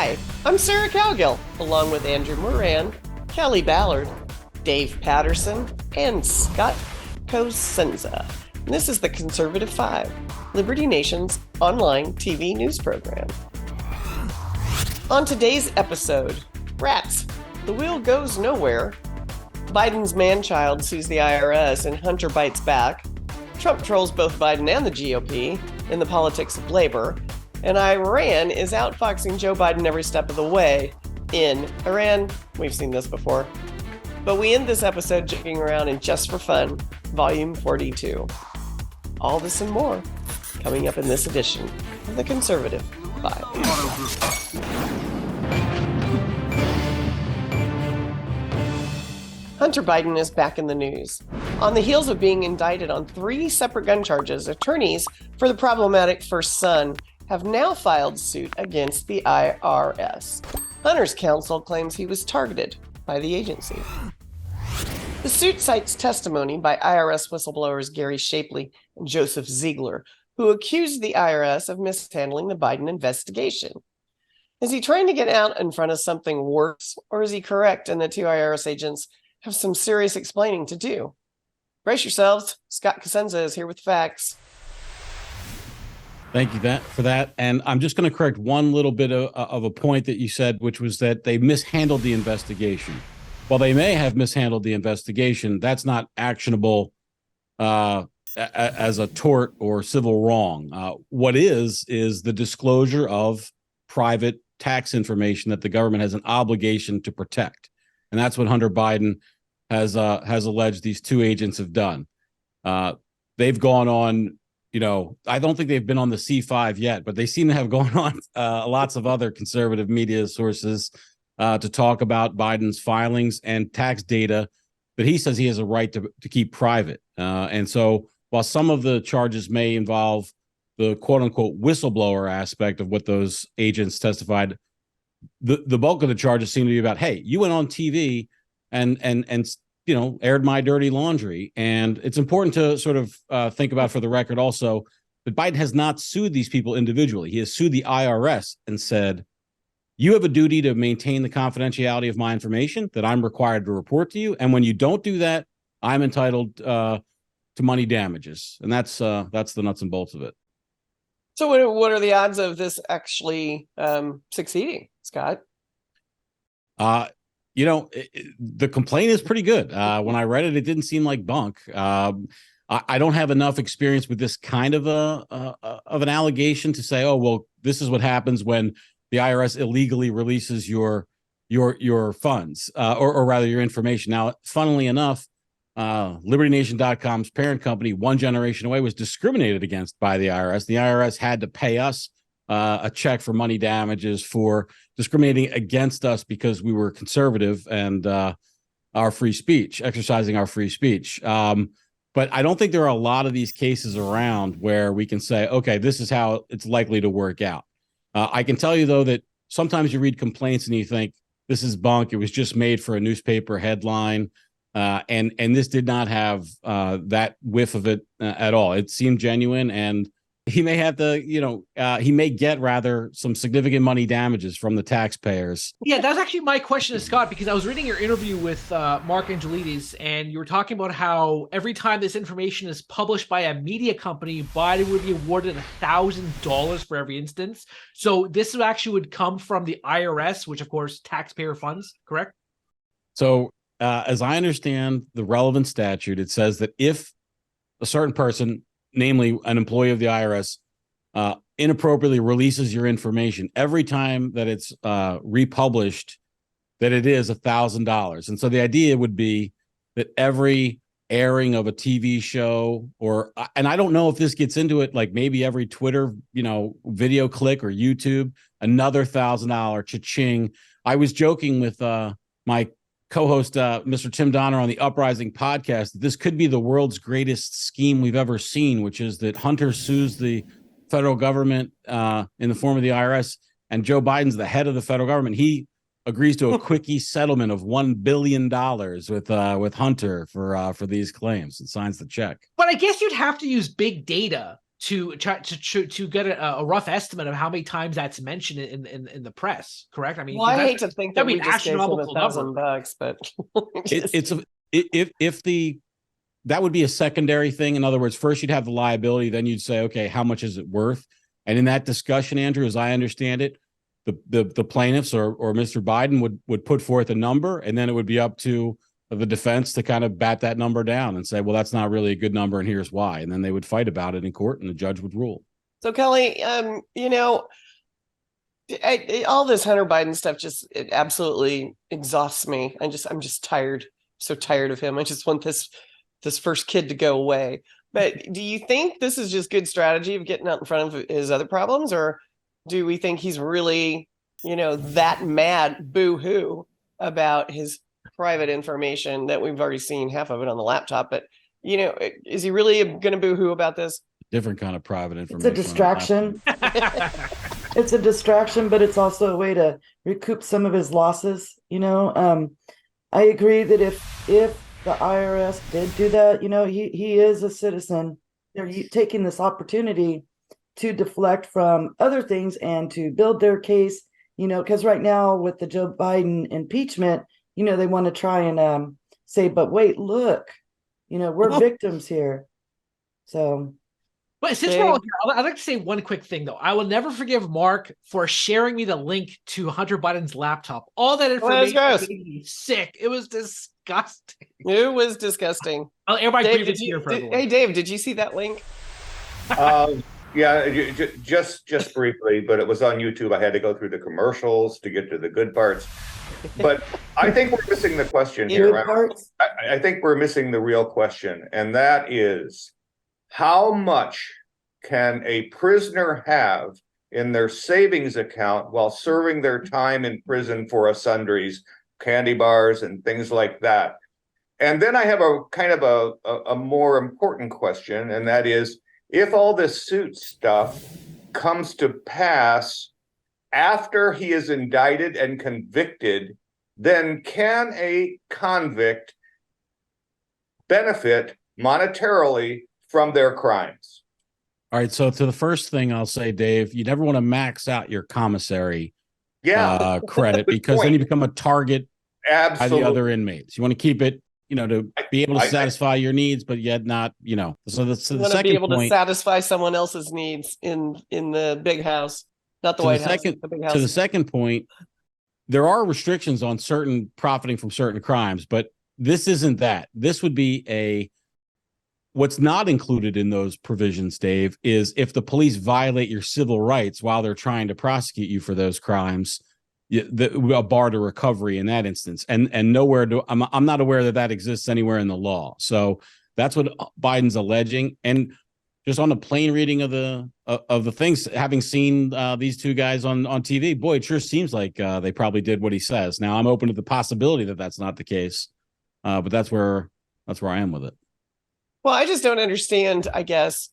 Hi, I'm Sarah Cowgill, along with Andrew Moran, Kelly Ballard, Dave Patterson, and Scott Cosenza. And this is the Conservative 5, Liberty Nation's online TV news program. On today's episode, rats, the wheel goes nowhere. Biden's man-child sues the IRS and Hunter bites back. Trump trolls both Biden and the GOP in the politics of labor. And Iran is outfoxing Joe Biden every step of the way. In Iran, we've seen this before. But we end this episode joking around in Just for Fun, Volume 42. All this and more coming up in this edition of the Conservative 5. Hunter Biden is back in the news. On the heels of being indicted on 3 separate gun charges, attorneys for the problematic first son have now filed suit against the IRS. Hunter's counsel claims he was targeted by the agency. The suit cites testimony by IRS whistleblowers Gary Shapley and Joseph Ziegler, who accused the IRS of mishandling the Biden investigation. Is he trying to get out in front of something worse, or is he correct and the 2 IRS agents have some serious explaining to do? Brace yourselves. Scott Cosenza is here with facts. Thank you for that. And I'm just going to correct one little bit of a point that you said, which was that they mishandled the investigation. While they may have mishandled the investigation, that's not actionable as a tort or civil wrong. What is the disclosure of private tax information that the government has an obligation to protect. And that's what Hunter Biden has alleged these 2 agents have done. They've gone on, I don't think they've been on the C5 yet, but they seem to have gone on lots of other conservative media sources to talk about Biden's filings and tax data that he says he has a right to keep private. And so while some of the charges may involve the quote unquote whistleblower aspect of what those agents testified, the bulk of the charges seem to be about, hey, you went on TV and aired my dirty laundry. And it's important to sort of think about, for the record also, that Biden has not sued these people individually. He has sued the IRS and said, you have a duty to maintain the confidentiality of my information that I'm required to report to you. And when you don't do that, I'm entitled to money damages. And that's the nuts and bolts of it. So what are the odds of this actually succeeding, Scott? The complaint is pretty good. When I read it, it didn't seem like bunk. I don't have enough experience with this kind of an allegation to say, oh, well, this is what happens when the IRS illegally releases your funds, or rather your information. Now, funnily enough, LibertyNation.com's parent company, One Generation Away, was discriminated against by the IRS. The IRS had to pay us a check for money damages for discriminating against us because we were conservative and our free speech, exercising our free speech. But I don't think there are a lot of these cases around where we can say, okay, this is how it's likely to work out. I can tell you, though, that sometimes you read complaints and you think this is bunk. It was just made for a newspaper headline. And this did not have that whiff of it at all. It seemed genuine, and he may have to, he may get rather some significant money damages from the taxpayers. Yeah, that was actually my question to Scott, because I was reading your interview with Mark Angelides, and you were talking about how every time this information is published by a media company, Biden would be awarded $1,000 for every instance. So this actually would come from the IRS, which of course taxpayer funds, correct? So as I understand the relevant statute, it says that if a certain person, namely an employee of the IRS, inappropriately releases your information, every time that it's republished, that it is $1,000. And so the idea would be that every airing of a TV show, and I don't know if this gets into it, like maybe every Twitter, video click or YouTube, another $1,000 cha-ching. I was joking with my co-host, Mr. Tim Donner, on the Uprising podcast, this could be the world's greatest scheme we've ever seen, which is that Hunter sues the federal government in the form of the IRS, and Joe Biden's the head of the federal government. He agrees to a quickie settlement of $1 billion with Hunter for these claims and signs the check. But I guess you'd have to use big data to try to get a rough estimate of how many times that's mentioned in the press. Correct? I mean, well, I hate to think that that'd be we an just gave him astronomical number. $1,000, but That would be a secondary thing. In other words, first you'd have the liability, then you'd say, okay, how much is it worth? And in that discussion, Andrew, as I understand it, the plaintiffs or Mr. Biden would put forth a number, and then it would be up to the defense to kind of bat that number down and say, well, that's not really a good number, and here's why. And then they would fight about it in court, and the judge would rule. So Kelly, all this Hunter Biden stuff it absolutely exhausts me. I'm just tired, so tired of him. I just want this first kid to go away. But do you think this is just good strategy of getting out in front of his other problems, or do we think he's really, that mad boo-hoo about his private information that we've already seen half of it on the laptop? But, is he really going to boo-hoo about this? Different kind of private information. It's a distraction. It's a distraction, but it's also a way to recoup some of his losses. I agree that if the IRS did do that, he is a citizen. They're taking this opportunity to deflect from other things and to build their case, because right now with the Joe Biden impeachment, they want to try and say, but wait, look, we're victims here. So. But since we're all here, I'd like to say one quick thing, though. I will never forgive Mark for sharing me the link to Hunter Biden's laptop. All that information made me sick. It was disgusting. It was disgusting. Everybody Dave, hey, Dave, did you see that link? Yeah, just briefly, but it was on YouTube. I had to go through the commercials to get to the good parts. But I think we're missing the question here. I think we're missing the real question, and that is, how much can a prisoner have in their savings account while serving their time in prison for sundries, candy bars, and things like that? And then I have a kind of a more important question, and that is, if all this suit stuff comes to pass after he is indicted and convicted, then can a convict benefit monetarily from their crimes? All right. So to the first thing I'll say, Dave, you never want to max out your commissary credit, because then you become a target by the other inmates. You want to keep it, to be able to satisfy your needs, but yet not, So the second point, be able to satisfy someone else's needs in the big house, not the White House. The big house. To the second point, there are restrictions on certain profiting from certain crimes, but this isn't that. This would be what's not included in those provisions, Dave, is if the police violate your civil rights while they're trying to prosecute you for those crimes, a bar to recovery in that instance. And nowhere I'm not aware that exists anywhere in the law. So that's what Biden's alleging. And just on the plain reading of the things, having seen these two guys on TV, boy, it sure seems like they probably did what he says. Now I'm open to the possibility that that's not the case, but that's where I am with it. Well, I just don't understand, I guess.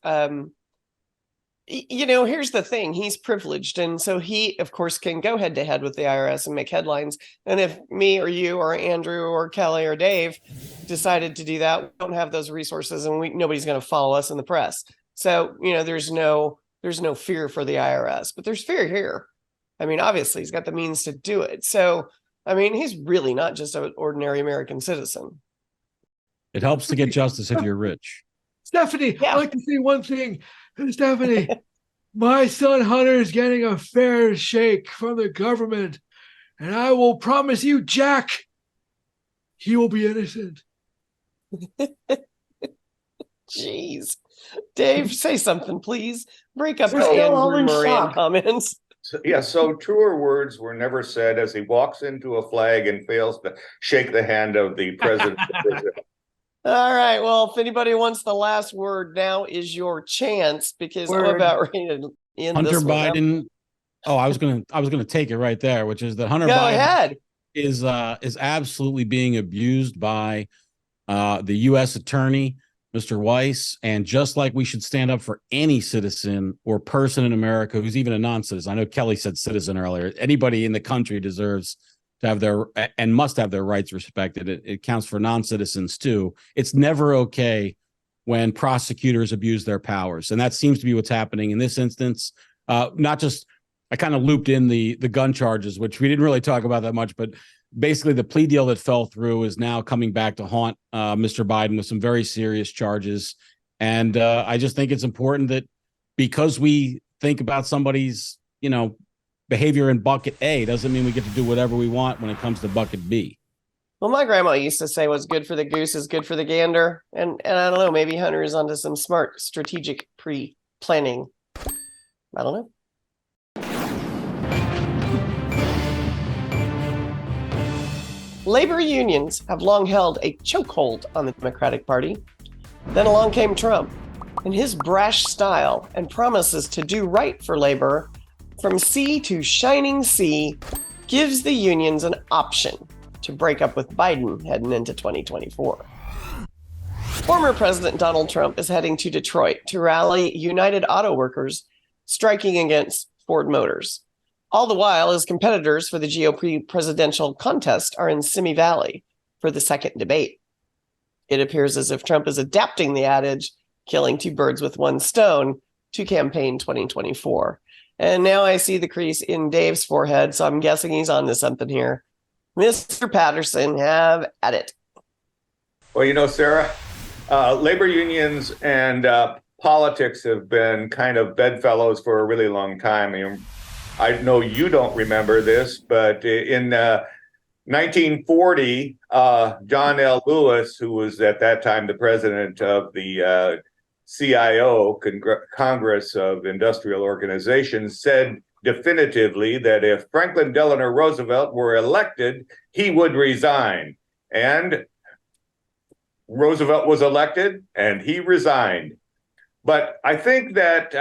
Here's the thing. He's privileged. And so he, of course, can go head to head with the IRS and make headlines. And if me or you or Andrew or Kelly or Dave decided to do that, we don't have those resources, and nobody's going to follow us in the press. So, there's no fear for the IRS, but there's fear here. I mean, obviously, he's got the means to do it. So, I mean, he's really not just an ordinary American citizen. It helps to get justice if you're rich. Stephanie, I'd like to say one thing. Stephanie, my son Hunter is getting a fair shake from the government, and I will promise you, Jack, he will be innocent. Jeez. Dave, say something, please. Break up We're the still all in Andrew Moran shock. comments. So truer words were never said as he walks into a flag and fails to shake the hand of the president. All right. Well, if anybody wants the last word, now is your chance, because I'm about ready to end Hunter this one. Biden. Oh, I was gonna take it right there, which is that Hunter Go Biden ahead. is absolutely being abused by the U.S. attorney, Mr. Weiss, and just like we should stand up for any citizen or person in America who's even a non-citizen. I know Kelly said citizen earlier. Anybody in the country deserves to have their and must have their rights respected. It counts for non-citizens too. It's never okay when prosecutors abuse their powers. And that seems to be what's happening in this instance. Not just, I kind of looped in the gun charges, which we didn't really talk about that much, but basically the plea deal that fell through is now coming back to haunt Mr. Biden with some very serious charges. And I just think it's important that because we think about somebody's, behavior in bucket A doesn't mean we get to do whatever we want when it comes to bucket B. Well, my grandma used to say what's good for the goose is good for the gander. And I don't know, maybe Hunter is onto some smart strategic pre-planning. I don't know. Labor unions have long held a chokehold on the Democratic Party. Then along came Trump, and his brash style and promises to do right for labor from sea to shining sea gives the unions an option to break up with Biden heading into 2024. Former President Donald Trump is heading to Detroit to rally United Auto Workers striking against Ford Motors. All the while, his competitors for the GOP presidential contest are in Simi Valley for the second debate. It appears as if Trump is adapting the adage, killing two birds with one stone, to campaign 2024. And now I see the crease in Dave's forehead, so I'm guessing he's onto something here. Mr. Patterson, have at it. Well, Sarah, labor unions and politics have been kind of bedfellows for a really long time. I know you don't remember this, but in 1940, John L. Lewis, who was at that time the president of the CIO, Congress of Industrial Organizations, said definitively that if Franklin Delano Roosevelt were elected, he would resign. And Roosevelt was elected and he resigned. But I think that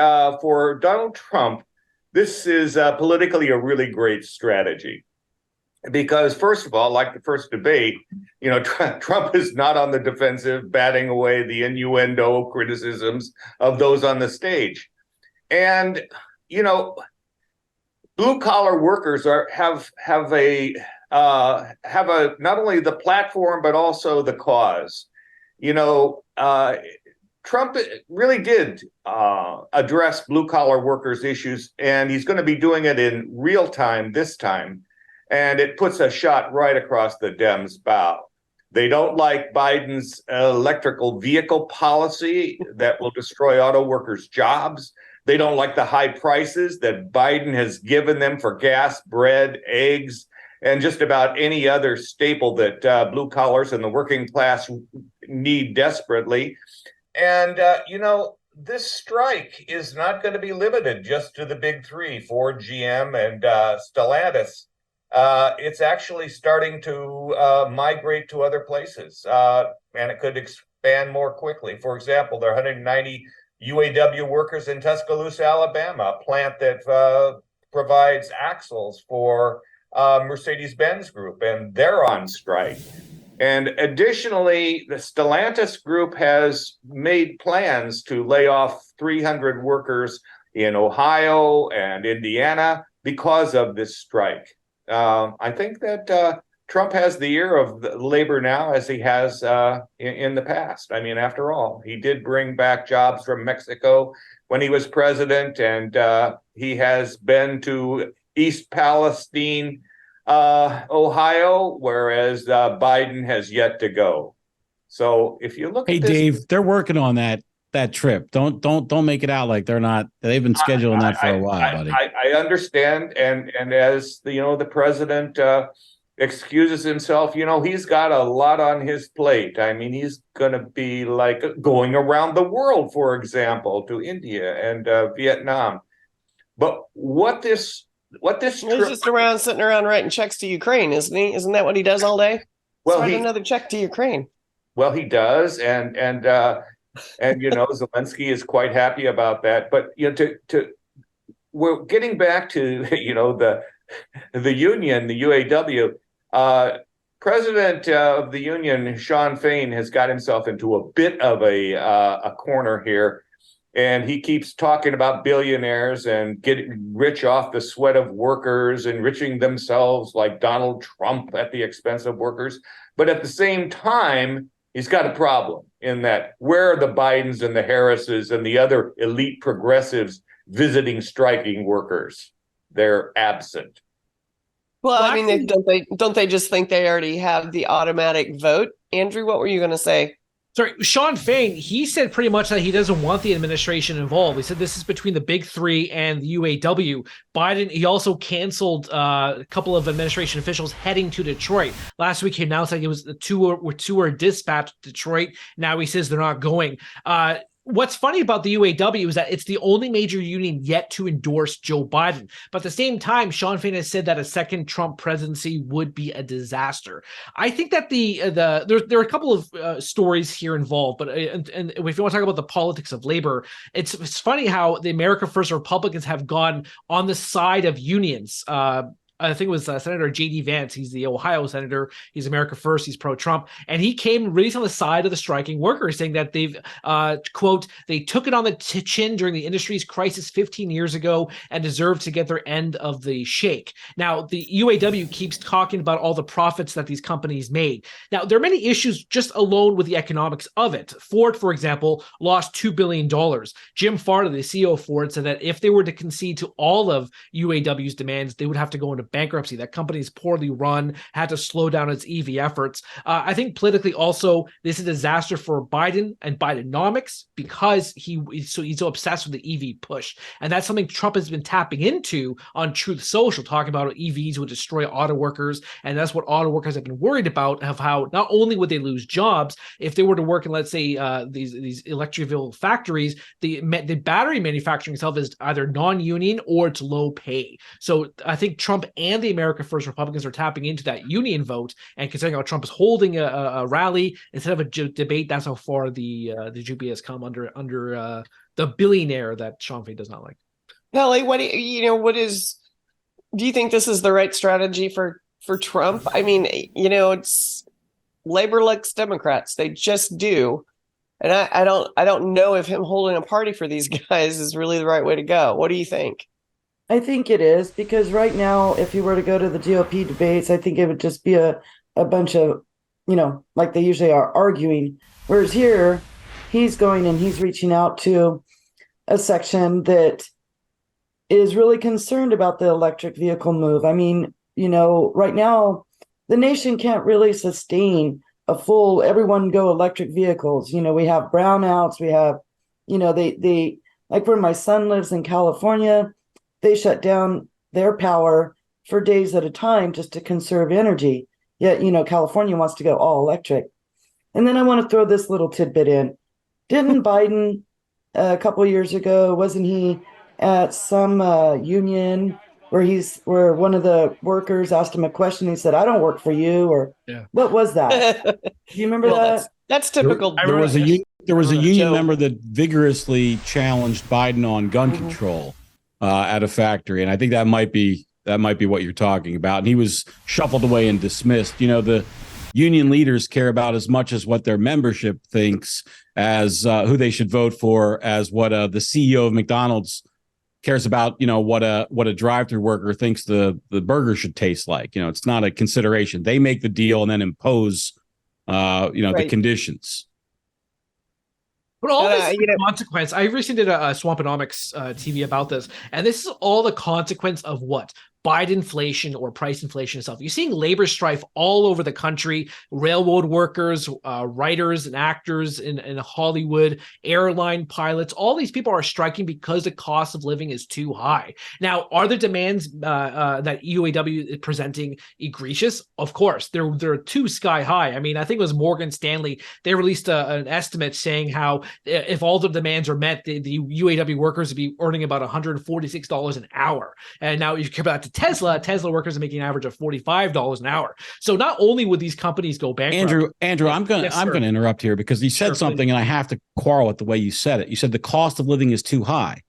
for Donald Trump, this is politically a really great strategy. Because first of all, like the first debate, Trump is not on the defensive, batting away the innuendo criticisms of those on the stage. And, blue collar workers have not only the platform, but also the cause. Trump really did address blue collar workers' issues, and he's going to be doing it in real time this time. And it puts a shot right across the Dems' bow. They don't like Biden's electrical vehicle policy that will destroy auto workers' jobs. They don't like the high prices that Biden has given them for gas, bread, eggs, and just about any other staple that blue collars and the working class need desperately. And, this strike is not going to be limited just to the big three, Ford, GM, and Stellantis. It's actually starting to migrate to other places, and it could expand more quickly. For example, there are 190 UAW workers in Tuscaloosa, Alabama, a plant that provides axles for Mercedes-Benz Group, and they're on strike. And additionally, the Stellantis Group has made plans to lay off 300 workers in Ohio and Indiana because of this strike. I think that Trump has the ear of the labor now, as he has in the past. I mean, after all, he did bring back jobs from Mexico when he was president, and he has been to East Palestine, Ohio, whereas Biden has yet to go. So if you look at this, Dave, they're working on that trip. Don't make it out like they're not. They've been scheduling that for a while, buddy. I understand, and as the president excuses himself, he's got a lot on his plate. I mean, he's going to be like going around the world, for example, to India and Vietnam. But what this he's just sitting around writing checks to Ukraine, isn't he? Isn't that what he does all day? Well, write another check to Ukraine. Well, he does, and Zelensky is quite happy about that. But we're getting back to the union, the UAW. President of the union, Sean Fain, has got himself into a bit of a corner here. And he keeps talking about billionaires and getting rich off the sweat of workers, enriching themselves like Donald Trump at the expense of workers. But at the same time, He's got a problem in that where are the Bidens and the Harrises and the other elite progressives visiting striking workers? They're absent. Well, I mean, don't they just think they already have the automatic vote? Andrew, what were you going to say? Sorry, Sean Fain, he said pretty much that he doesn't want the administration involved. He said this is between the big three and the UAW. Biden, he also canceled a couple of administration officials heading to Detroit. Last week, he announced that it was two were dispatched to Detroit. Now he says they're not going. What's funny about the UAW is that it's the only major union yet to endorse Joe Biden. But at the same time, Sean Fain has said that a second Trump presidency would be a disaster. I think that there are a couple of stories here involved, but and if you want to talk about the politics of labor, it's funny how the America First Republicans have gone on the side of unions. I think it was Senator J.D. Vance. He's the Ohio senator. He's America First. He's pro-Trump. And he came really on the side of the striking workers, saying that they've, quote, they took it on the chin during the industry's crisis 15 years ago and deserve to get their end of the shake. Now, the UAW keeps talking about all the profits that these companies made. Now, there are many issues just alone with the economics of it. Ford, for example, lost $2 billion. Jim Farley, the CEO of Ford, said that if they were to concede to all of UAW's demands, they would have to go into bankruptcy. That company is poorly run, had to slow down its EV efforts. I think politically also, this is a disaster for Biden and Bidenomics because he's so obsessed with the EV push. And that's something Trump has been tapping into on Truth Social, talking about EVs would destroy auto workers. And that's what auto workers have been worried about, of how not only would they lose jobs, if they were to work in, let's say, these electric vehicle factories, the battery manufacturing itself is either non-union or it's low pay. So I think Trump and the America First Republicans are tapping into that union vote, and considering how Trump is holding a rally instead of a debate, that's how far the GOP has come under the billionaire that Sean Fain does not like. Kelly, what do you think this is the right strategy for Trump? I mean, it's labor likes Democrats. They just do. And I don't know if him holding a party for these guys is really the right way to go. What do you think? I think it is, because right now, if you were to go to the GOP debates, I think it would just be a bunch of, like they usually are, arguing. Whereas here, he's going and he's reaching out to a section that is really concerned about the electric vehicle move. I mean, right now, the nation can't really sustain a full everyone go electric vehicles. We have brownouts. We have, they like where my son lives in California, they shut down their power for days at a time just to conserve energy. Yet, California wants to go all electric. And then I want to throw this little tidbit in. Didn't Biden a couple of years ago, wasn't he at some union where one of the workers asked him a question? He said, "I don't work for you," or what was that? Do you remember that? That's typical. There was a union member that vigorously challenged Biden on gun control at a factory, and I think that might be what you're talking about. And he was shuffled away and dismissed. The union leaders care about as much as what their membership thinks as who they should vote for, as what the CEO of McDonald's cares about, what a drive-through worker thinks the burger should taste like. It's not a consideration. They make the deal and then impose, the conditions. But all this consequence, I recently did a Swamponomics TV about this, and this is all the consequence of what? Bidenflation or price inflation itself. You're seeing labor strife all over the country. Railroad workers, writers and actors in Hollywood, airline pilots, all these people are striking because the cost of living is too high. Now, are the demands that UAW is presenting egregious? Of course, they're too sky high. I mean, I think it was Morgan Stanley. They released an estimate saying how if all the demands are met, the UAW workers would be earning about $146 an hour. And now you compare that to Tesla workers are making an average of $45 an hour. So not only would these companies go bankrupt. Andrew, I'm going to interrupt here because you said something, and I have to quarrel with the way you said it. You said the cost of living is too high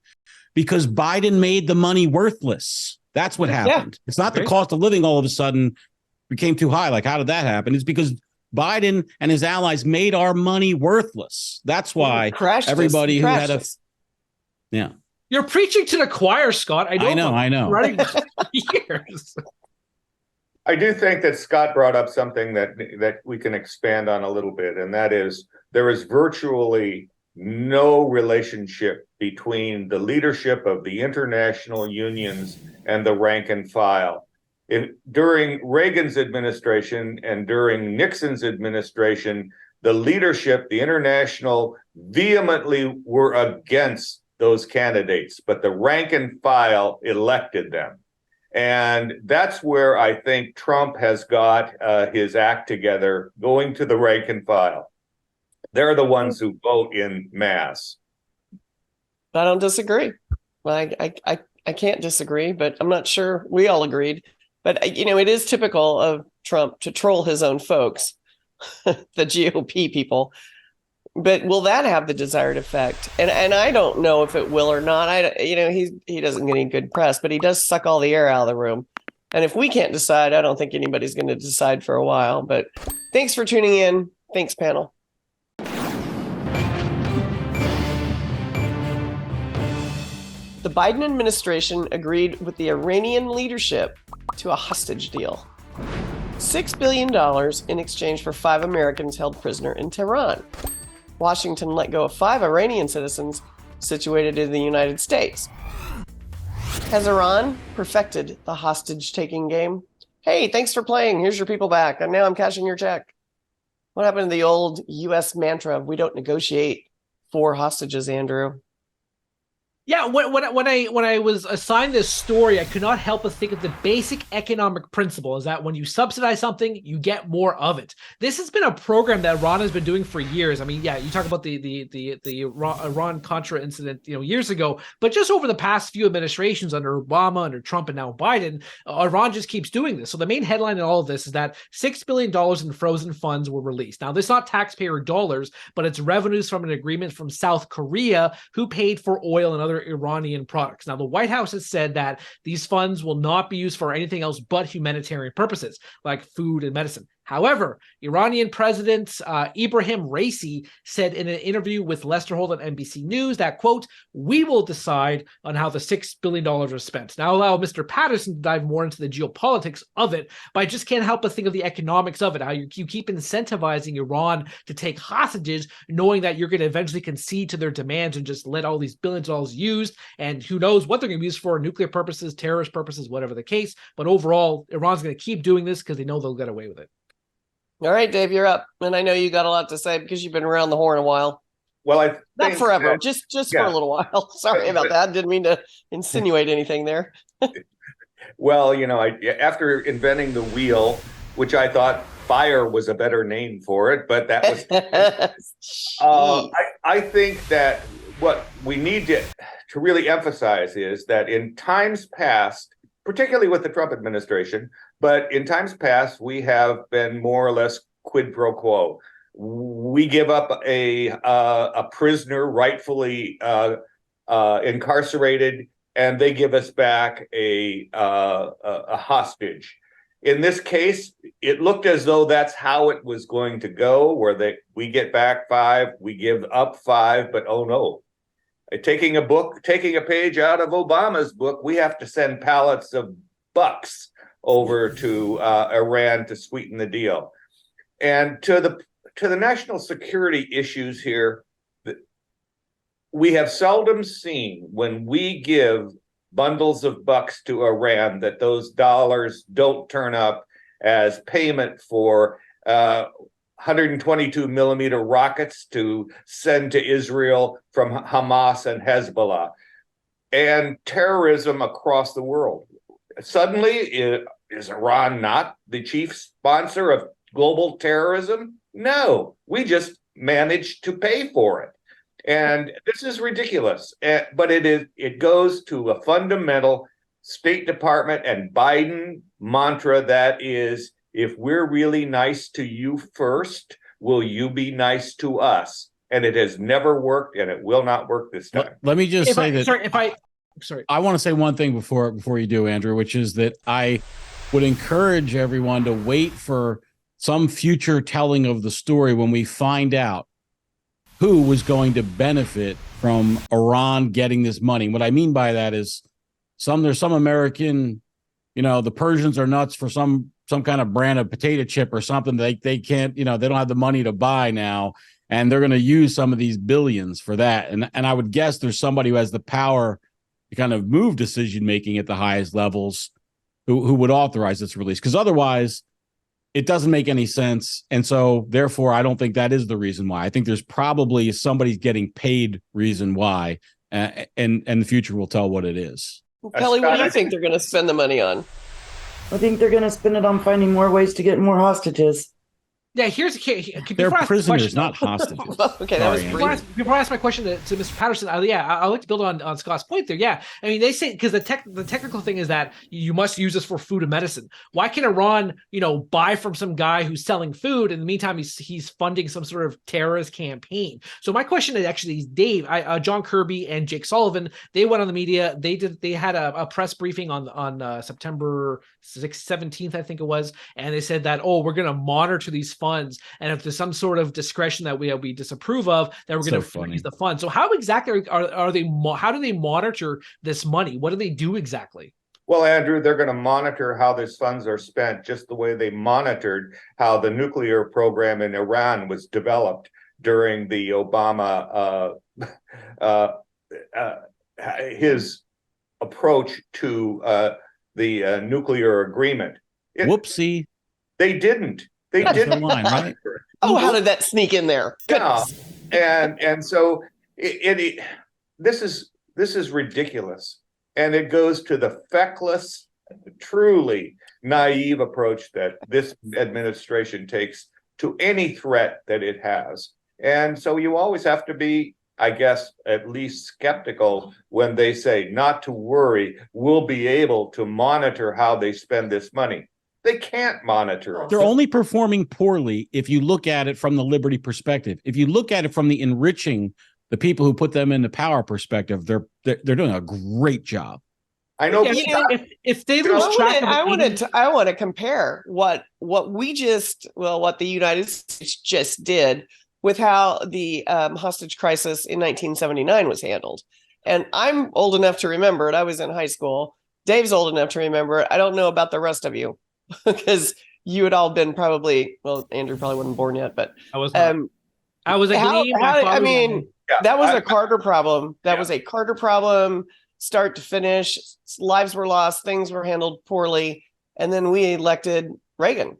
because Biden made the money worthless. That's what happened. Yeah. It's not the cost of living all of a sudden became too high. Like, how did that happen? It's because Biden and his allies made our money worthless. That's why everybody who had a You're preaching to the choir, Scott. I know. Running years. I do think that Scott brought up something that we can expand on a little bit, and that is there is virtually no relationship between the leadership of the international unions and the rank and file. During Reagan's administration and during Nixon's administration, the leadership, the international, vehemently were against those candidates, but the rank and file elected them. And that's where I think Trump has got his act together, going to the rank and file. They're the ones who vote in mass. I don't disagree. I can't disagree, but I'm not sure we all agreed. But, it is typical of Trump to troll his own folks, the GOP people. But will that have the desired effect? And I don't know if it will or not. He doesn't get any good press, but he does suck all the air out of the room. And if we can't decide, I don't think anybody's going to decide for a while. But thanks for tuning in. Thanks, panel. The Biden administration agreed with the Iranian leadership to a hostage deal. $6 billion in exchange for 5 Americans held prisoner in Tehran. Washington let go of 5 Iranian citizens situated in the United States. Has Iran perfected the hostage-taking game? Hey, thanks for playing. Here's your people back. And now I'm cashing your check. What happened to the old U.S. mantra of we don't negotiate for hostages, Andrew? Yeah, when I was assigned this story, I could not help but think of the basic economic principle is that when you subsidize something, you get more of it. This has been a program that Iran has been doing for years. I mean, yeah, you talk about the Iran-Contra incident, years ago, but just over the past few administrations under Obama, under Trump, and now Biden, Iran just keeps doing this. So the main headline in all of this is that $6 billion in frozen funds were released. Now, this is not taxpayer dollars, but it's revenues from an agreement from South Korea who paid for oil and other Iranian products. Now, the White House has said that these funds will not be used for anything else but humanitarian purposes, like food and medicine. However, Iranian President Ibrahim Raisi said in an interview with Lester Holt on NBC News that, quote, "We will decide on how the $6 billion are spent." Now, I'll allow Mr. Patterson to dive more into the geopolitics of it, but I just can't help but think of the economics of it, how you keep incentivizing Iran to take hostages, knowing that you're going to eventually concede to their demands and just let all these billions of dollars used, and who knows what they're going to be used for, nuclear purposes, terrorist purposes, whatever the case. But overall, Iran's going to keep doing this because they know they'll get away with it. All right, Dave, you're up. And I know you got a lot to say because you've been around the horn a while. Well, not forever, just for a little while. Sorry about that. Didn't mean to insinuate anything there. Well, after inventing the wheel, which I thought fire was a better name for it, but that was I think that what we need to really emphasize is that in times past, particularly with the Trump administration, but in times past, we have been more or less quid pro quo. We give up a prisoner rightfully incarcerated, and they give us back a hostage. In this case, it looked as though that's how it was going to go, where we get back 5, we give up 5, but oh no. Taking a page out of Obama's book, we have to send pallets of bucks over to Iran to sweeten the deal. And to the national security issues here, we have seldom seen when we give bundles of bucks to Iran that those dollars don't turn up as payment for 122 millimeter rockets to send to Israel from Hamas and Hezbollah, and terrorism across the world. Suddenly, is Iran not the chief sponsor of global terrorism? No, we just managed to pay for it. And this is ridiculous. But it goes to a fundamental State Department and Biden mantra that is, if we're really nice to you first, will you be nice to us? And it has never worked, and it will not work this time. Let me just say that. Sorry. I want to say one thing before you do, Andrew, which is that I would encourage everyone to wait for some future telling of the story when we find out who was going to benefit from Iran getting this money. What I mean by that is there's some American, the Persians are nuts for some some kind of brand of potato chip or something they can't, they don't have the money to buy now. And they're going to use some of these billions for that. And I would guess there's somebody who has the power to kind of move decision-making at the highest levels who would authorize this release. Because otherwise, it doesn't make any sense. And so, therefore, I don't think that is the reason why. I think there's probably somebody's getting paid reason why. And the future will tell what it is. Kelly, what do you think they're going to spend the money on? I think they're going to spend it on finding more ways to get more hostages. Yeah, they're prisoners, not hostages. Okay, that was before I ask my question to Mr. Patterson. I'd like to build on Scott's point there. Yeah, I mean, they say because the technical thing is that you must use this for food and medicine. Why can Iran, buy from some guy who's selling food? In the meantime, he's funding some sort of terrorist campaign. So my question is actually, Dave, John Kirby and Jake Sullivan, they went on the media. They had a press briefing on September 17th, I think it was, and they said that we're going to monitor these funds, and if there's some sort of discretion that we disapprove of, that we're going to freeze the funds. So how exactly are they? How do they monitor this money? What do they do exactly? Well, Andrew, they're going to monitor how these funds are spent, just the way they monitored how the nuclear program in Iran was developed during the Obama his approach to the nuclear agreement. Whoopsie! They didn't. They didn't. Line, right? Oh, how did that sneak in there? Goodness. Yeah. And so this is ridiculous, and it goes to the feckless, truly naive approach that this administration takes to any threat that it has. And so you always have to be, I guess, at least skeptical when they say not to worry, we'll be able to monitor how they spend this money. They can't monitor it. They're only performing poorly if you look at it from the liberty perspective. If you look at it from the enriching the people who put them into power perspective, they're doing a great job. I know. If they lose track of I want to compare what the United States just did with how the hostage crisis in 1979 was handled. And I'm old enough to remember it. I was in high school. Dave's old enough to remember it. I don't know about the rest of you because you had all been Andrew probably wasn't born yet, but I was not. I was a that was a Carter problem. That was a Carter problem, start to finish. Lives were lost, things were handled poorly, and then we elected Reagan.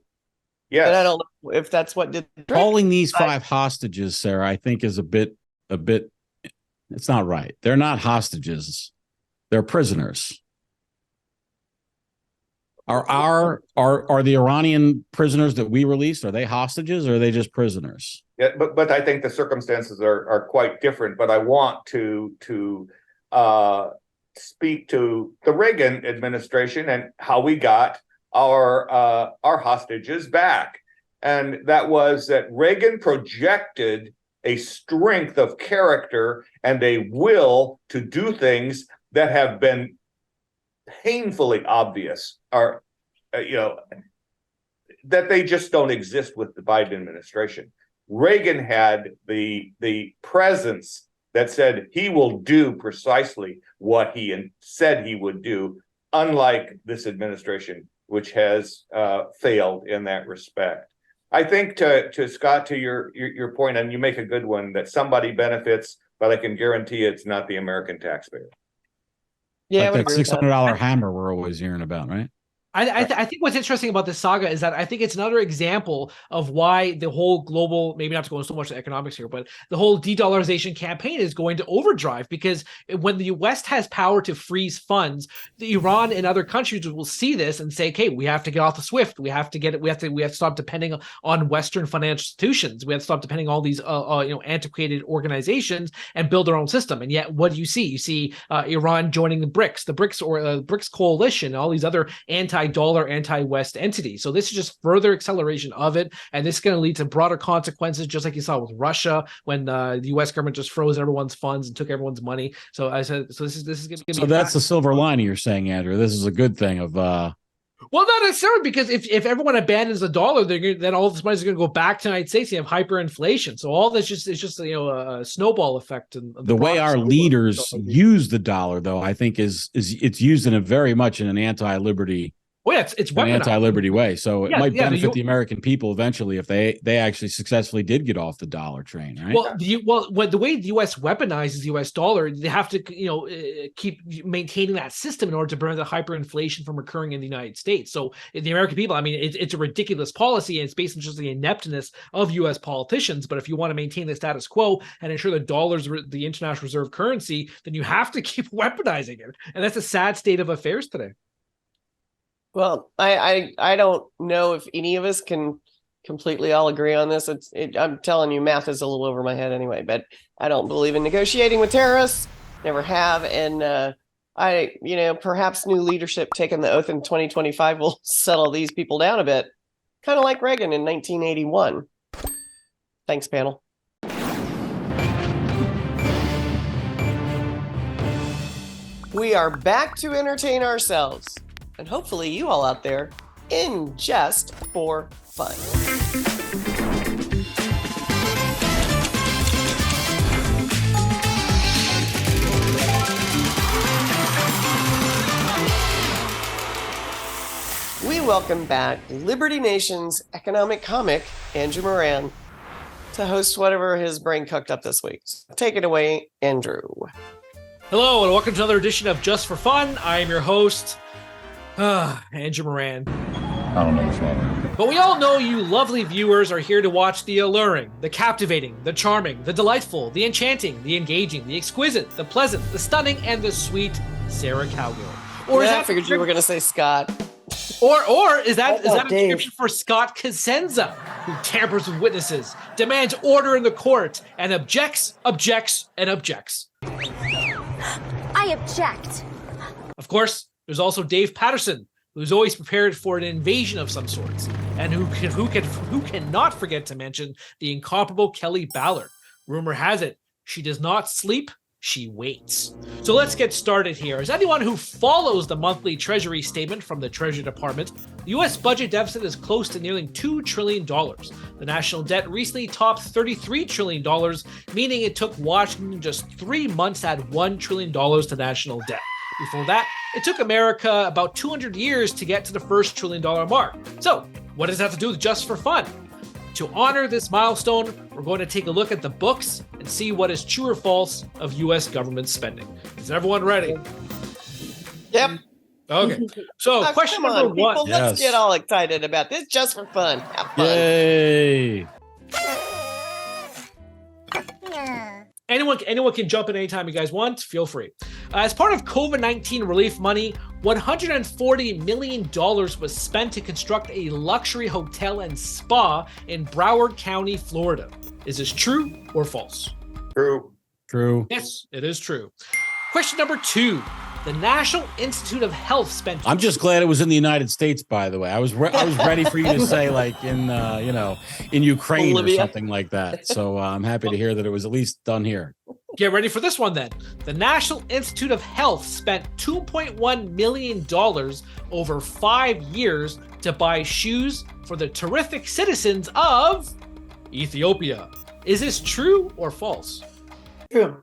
Yes. And I don't know if that's what did the trick. Calling these 5 hostages, Sarah, I think is a bit. It's not right. They're not hostages; they're prisoners. Are the Iranian prisoners that we released, are they hostages or are they just prisoners? Yeah, but I think the circumstances are quite different. But I want to speak to the Reagan administration and how we got our hostages back. And that was that Reagan projected a strength of character and a will to do things that have been painfully obvious, or that they just don't exist with the Biden administration. Reagan had the presence that said he will do precisely what he said he would do, unlike this administration, which has failed in that respect. I think to Scott, to your point, and you make a good one, that somebody benefits, but I can guarantee it's not the American taxpayer. Yeah, like that $600 hammer we're always hearing about, right? I think what's interesting about this saga is that I think it's another example of why the whole global, maybe not to go into so much economics here, but the whole de-dollarization campaign is going to overdrive, because when the West has power to freeze funds, the Iran and other countries will see this and say, okay, we have to get off the SWIFT. We have to stop depending on Western financial institutions. We have to stop depending on all these antiquated organizations and build our own system. And yet, what do you see? You see Iran joining the BRICS coalition, and all these other anti-dollar, anti-West entities. So this is just further acceleration of it, and this is going to lead to broader consequences, just like you saw with Russia when the U.S. government just froze everyone's funds and took everyone's money. So I said, so this is going to be. So that's the silver lining you're saying, Andrew. This is a good thing of. Well, not necessarily, because if everyone abandons the dollar, then all this money is going to go back to the United States. You have hyperinflation, so all this is just a snowball effect. And the way our leaders use the dollar, though, I think is it's used in a very much in an anti-liberty Oh yeah, it's an weaponized. anti-liberty way. So it might benefit the the American people eventually if they actually successfully did get off the dollar train, right? Well, the way the U.S. weaponizes the U.S. dollar, they have to, keep maintaining that system in order to prevent the hyperinflation from occurring in the United States. So the American people, I mean, it's a ridiculous policy, and it's based on just the ineptness of U.S. politicians. But if you want to maintain the status quo and ensure the dollar's the international reserve currency, then you have to keep weaponizing it, and that's a sad state of affairs today. Well, I don't know if any of us can completely all agree on this. I'm telling you, math is a little over my head anyway, but I don't believe in negotiating with terrorists. Never have. And perhaps new leadership taking the oath in 2025 will settle these people down a bit. Kind of like Reagan in 1981. Thanks, panel. We are back to entertain ourselves. And hopefully you all out there in just for fun. We welcome back Liberty Nation's economic comic, Andrew Moran, to host whatever his brain cooked up this week. So take it away, Andrew. Hello, and welcome to another edition of Just for Fun. I am your host, Andrew Moran. I don't know what's wrong. But we all know you lovely viewers are here to watch the alluring, the captivating, the charming, the delightful, the enchanting, the engaging, the exquisite, the pleasant, the stunning, and the sweet Sarah Cowgill. Or I figured you were going to say Scott. Or is that a Dave. description for Scott Cosenza, who tampers with witnesses, demands order in the court, and objects. I object. Of course, there's also Dave Patterson, who's always prepared for an invasion of some sorts, and who cannot forget to mention the incomparable Kelly Ballard. Rumor has it, she does not sleep, she waits. So let's get started here. As anyone who follows the monthly Treasury statement from the Treasury Department, the U.S. budget deficit is close to nearly $2 trillion. The national debt recently topped $33 trillion, meaning it took Washington just 3 months to add $1 trillion to national debt. Before that, it took America about 200 years to get to the first $1 trillion mark. So, what does that have to do with Just for Fun? To honor this milestone, we're going to take a look at the books and see what is true or false of U.S. government spending. Is everyone ready? Yep. Okay. So, question come number on, one. people, let's get all excited about this just for fun. Have fun. Yay! Anyone can jump in anytime you guys want. Feel free. As part of COVID-19 relief money, $140 million was spent to construct a luxury hotel and spa in Broward County, Florida. Is this true or false? True. Yes, it is true. Question number 2. The National Institute of Health spent... I'm just glad it was in the United States, by the way. I was ready for you to say like in Ukraine Bolivia. or something like that. So I'm happy to hear that it was at least done here. Get ready for this one then. The National Institute of Health spent $2.1 million over 5 years to buy shoes for the terrific citizens of Ethiopia. Is this true or false? True.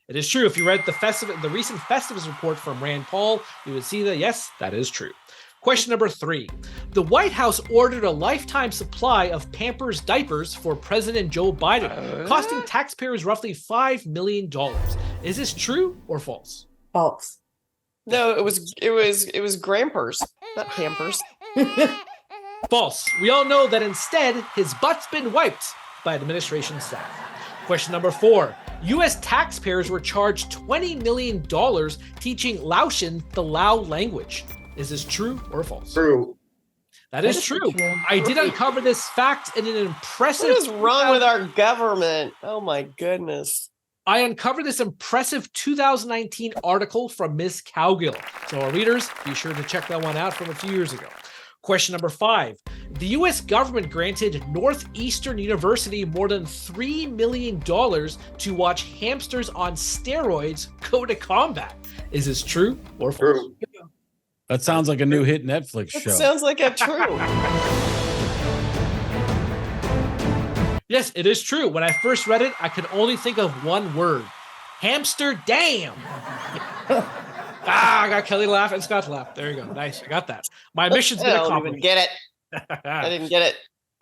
It is true. If you read the recent Festivus report from Rand Paul, you would see that, yes, that is true. Question number 3. The White House ordered a lifetime supply of Pampers diapers for President Joe Biden, costing taxpayers roughly $5 million. Is this true or false? False. No, it was Grampers, not Pampers. False. We all know that instead, his butt's been wiped by administration staff. Question number 4. U.S. taxpayers were charged $20 million teaching Laotian the Lao language. Is this true or false? True. That is true. I did uncover this fact in an impressive... What is wrong with our government? Oh my goodness. I uncovered this impressive 2019 article from Ms. Cowgill. So our readers, be sure to check that one out from a few years ago. Question number 5. The U.S. government granted Northeastern University more than $3 million to watch hamsters on steroids go to combat. Is this true or false? True. That sounds like a new hit Netflix show. It sounds like a true. Yes, it is true. When I first read it, I could only think of one word. Hamster damn. I got Kelly to laugh and Scott to laugh. There you go. Nice. I got that. My mission's I been don't even accomplished. get it. I didn't get it.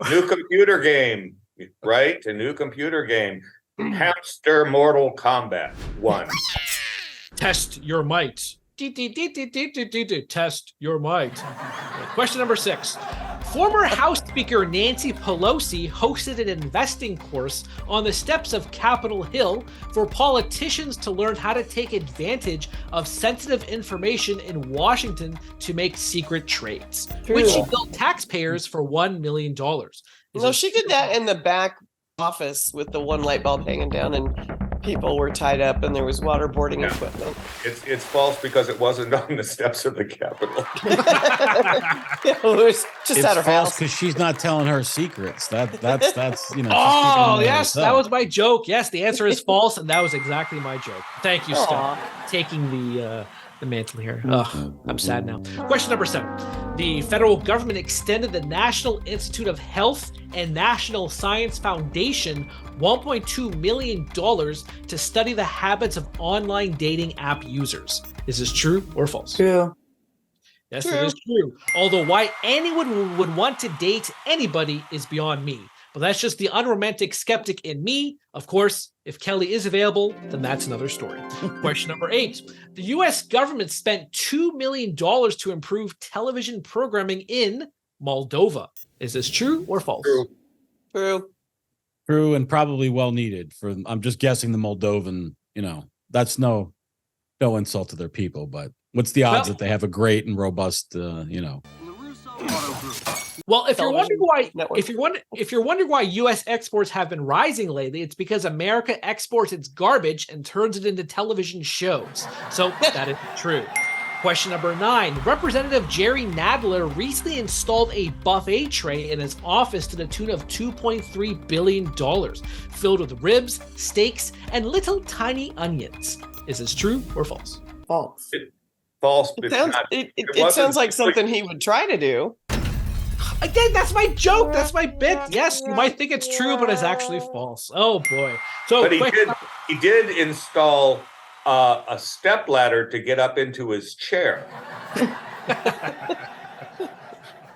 New computer game, right? A new computer game. Hamster Mortal Kombat 1. Test your might. Test your might. Question number 6. Former House Speaker Nancy Pelosi hosted an investing course on the steps of Capitol Hill for politicians to learn how to take advantage of sensitive information in Washington to make secret trades, which she billed taxpayers for $1 million. No, she did that in the back office with the one light bulb hanging down and people were tied up and there was waterboarding equipment. It's false because it wasn't on the steps of the Capitol. It was just at her house. Because she's not telling her secrets. That's you know. Oh yes, that was my joke. Yes, the answer is false, and that was exactly my joke. Thank you, Scott, taking the mantle here. I'm sad now. Question number 7. The federal government extended the National Institute of Health and National Science Foundation $1.2 million to study the habits of online dating app users. Is this true or false? True. Yes, it is true. Although why anyone would want to date anybody is beyond me. But that's just the unromantic skeptic in me. Of course, if Kelly is available, then that's another story. Question number 8. The U.S. government spent $2 million to improve television programming in Moldova. Is this true or false? True. And probably well needed. I'm just guessing the Moldovan, that's no insult to their people, but what's the odds that they have a great and robust, Well, if you're wondering why, network. if you're wondering why U.S. exports have been rising lately, it's because America exports its garbage and turns it into television shows. So that is true. Question number 9. Representative Jerry Nadler recently installed a buffet tray in his office to the tune of $2.3 billion, filled with ribs, steaks, and little tiny onions. Is this true or false? False. False. It sounds like something he would try to do. Again, that's my joke. That's my bit. Yes, you might think it's true, but it's actually false. Oh boy. So, but he did install a step ladder to get up into his chair.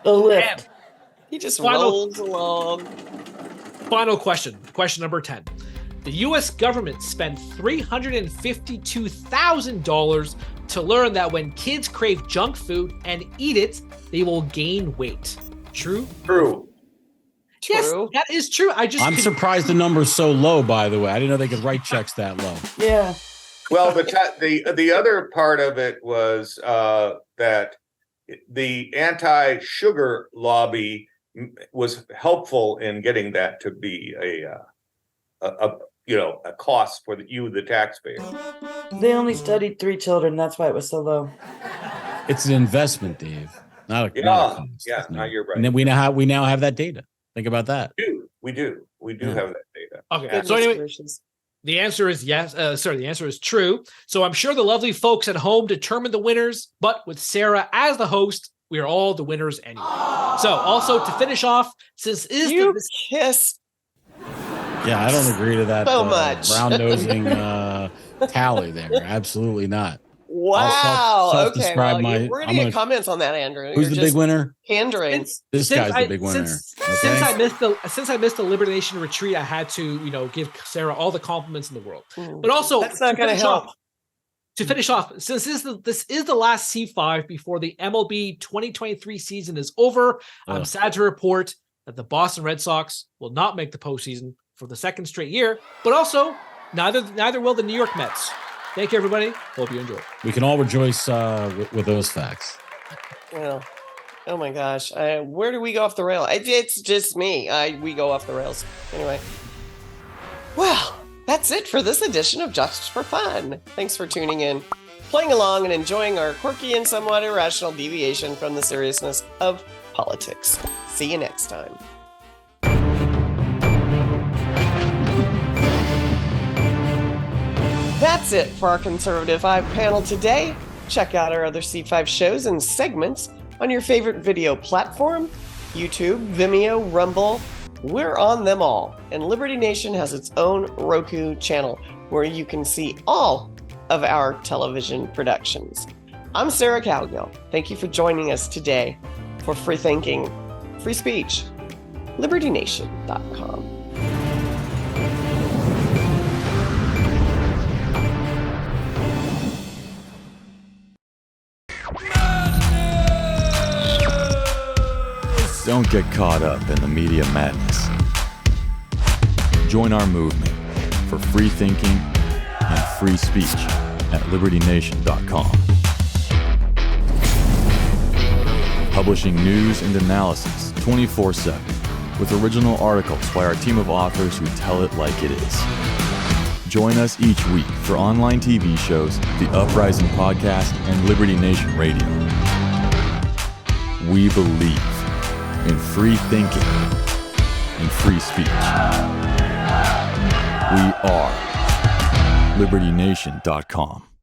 The lift. He just rolls along. Final question. Question number 10. The U.S. government spent $352,000 to learn that when kids crave junk food and eat it, they will gain weight. True? True. Yes, that is true. I'm surprised the number's so low, by the way. I didn't know they could write checks that low. Yeah. Well, the other part of it was that the anti-sugar lobby was helpful in getting that to be a cost for the taxpayer. They only studied 3 children. That's why it was so low. It's an investment, Dave. Not a cost. Yeah, no, you're right. And then we now have that data. Think about that. We do have that data. Okay. So anyway, the answer is yes. The answer is true. So I'm sure the lovely folks at home determined the winners, but with Sarah as the host, we are all the winners anyway. So also to finish off, since kiss. Yeah, I don't agree to that so much brown-nosing tally there. Absolutely not. Wow. Okay. Well, we're going to get comments on that, Andrew. Who's the big winner? Pandering. This guy's the big winner. Since I missed the Liberty Nation retreat, I had to, give Sarah all the compliments in the world. But also, that's not going to help. To finish off, since this is the last C5 before the MLB 2023 season is over, I'm sad to report that the Boston Red Sox will not make the postseason for the second straight year. But also, neither will the New York Mets. Thank you, everybody. Hope you enjoy. We can all rejoice with those facts. Well, oh my gosh. Where do we go off the rail? It's just me. We go off the rails. Anyway. Well, that's it for this edition of Just for Fun. Thanks for tuning in, playing along, and enjoying our quirky and somewhat irrational deviation from the seriousness of politics. See you next time. That's it for our Conservative 5 panel today. Check out our other C5 shows and segments on your favorite video platform, YouTube, Vimeo, Rumble. We're on them all. And Liberty Nation has its own Roku channel where you can see all of our television productions. I'm Sarah Cowgill. Thank you for joining us today for Free Thinking, Free Speech, LibertyNation.com. Don't get caught up in the media madness. Join our movement for free thinking and free speech at LibertyNation.com. Publishing news and analysis 24/7 with original articles by our team of authors who tell it like it is. Join us each week for online TV shows, The Uprising Podcast, and Liberty Nation Radio. We believe in free thinking and free speech. We are LibertyNation.com.